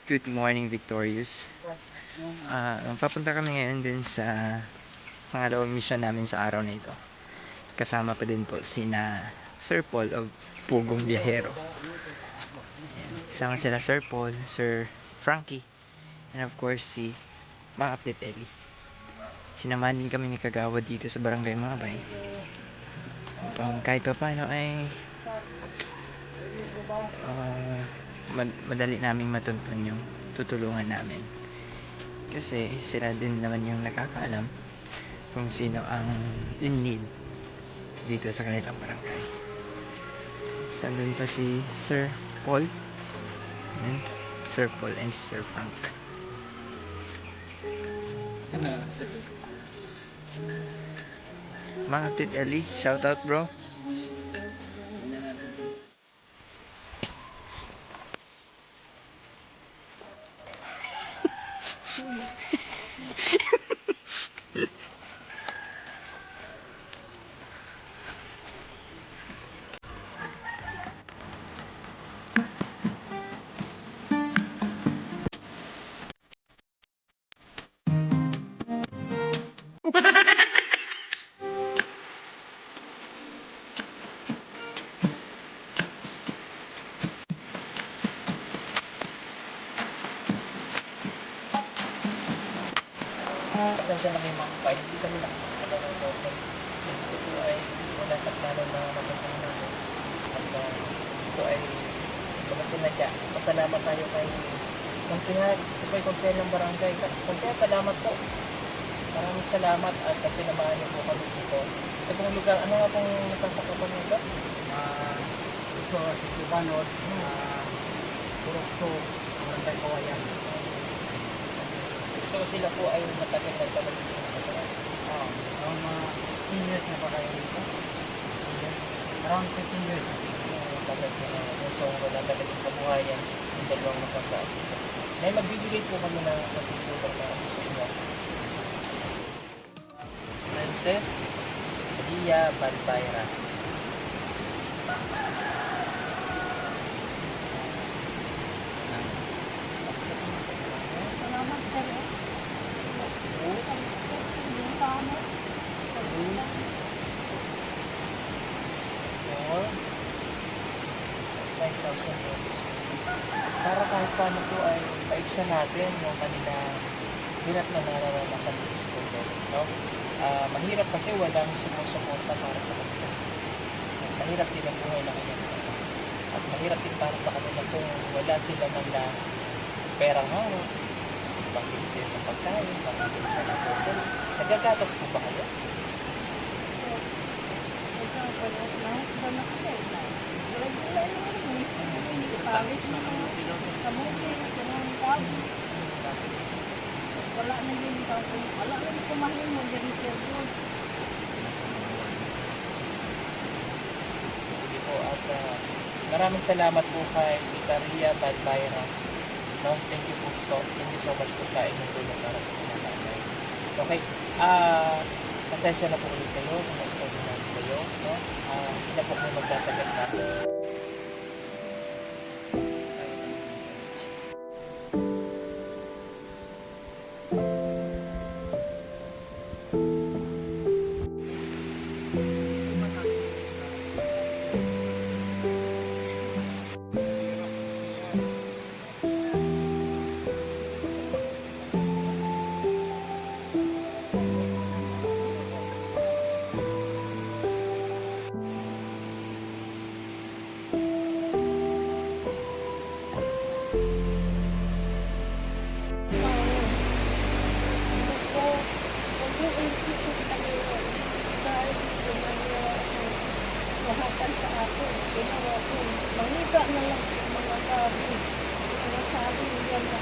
Good morning, Victorious. Papunta kami ngayon din sa pangalawang mission namin sa araw na ito. Kasama pa din po sina Sir Paul of Pugong Biyahero. Ayan. Kasama sila Sir Paul, Sir Frankie, and of course si Makapit Eli. Sinamahan din kami ni Kagawa dito sa Barangay Mabay. Upang kahit pa paano ay madali naming matuntun yung tutulungan namin. Kasi sila din naman yung nakakaalam kung sino ang in need dito sa kanilang barangay. So, andun pa si Sir Paul and Sir Paul and Sir Frank. Mga Tit Ellie, shout out bro. Pasensya na kayo mga kapatid, hindi kami nakakakala ng local. Ito ay wala sa plano na mapuntahan natin. At ito ay sinadya. Pasalamat tayo kay Konsehan. Ito po ay Konsehan ng Barangay. Konsehan, salamat po. Maraming salamat at kasi namahan niyo po kami dito. Ito pong lugar, ano nga pong nasasakapan nyo ba? Ito, si Sibanod, Turokso, Barangay Kawayan. So sila po ay matagal na ito dito. Around 10 years na ba kayo dito? Around 15 years. Matagal na so wala talagang kabuhayan yung dalawang nakasaan. Dahil magbibigay po kami ng pagtutulong na sa inyo. Princess Ria Balbayra. Salamat sa'yo. Yung tama. For 5,000 pesos. Para kahit paano po ay paibsan natin yung kanila hirap na nararanasan dito sa mundo. No? Mahirap kasi walang sumusuporta para sa kanila. At mahirap din ang buhay na kanila. At mahirap din para sa kanila kung wala sila man lang perang hawak, pangkiliti ng pagkain, pangkiliti ng grocery. Nagagatas po ba kayo? Ito, wala ka na. Wala naman. Hindi pawis na kamuti, sinong tabi. Wala na din tao. Wala na din kumahin mo dyan sa Diyos. Sige po at maraming salamat po kay Tita Ria Balbayra. No, thank you so much po sa inyong tulong para po sa nanay. Okay, pasensya na po ulit kayo kung nag-sorry na kayo. No? Hindi na po kayo magtatagal na. Lahasan sa ako, ginawa ko. Mangiga na lang yung mga sabi. Mga sabi yan na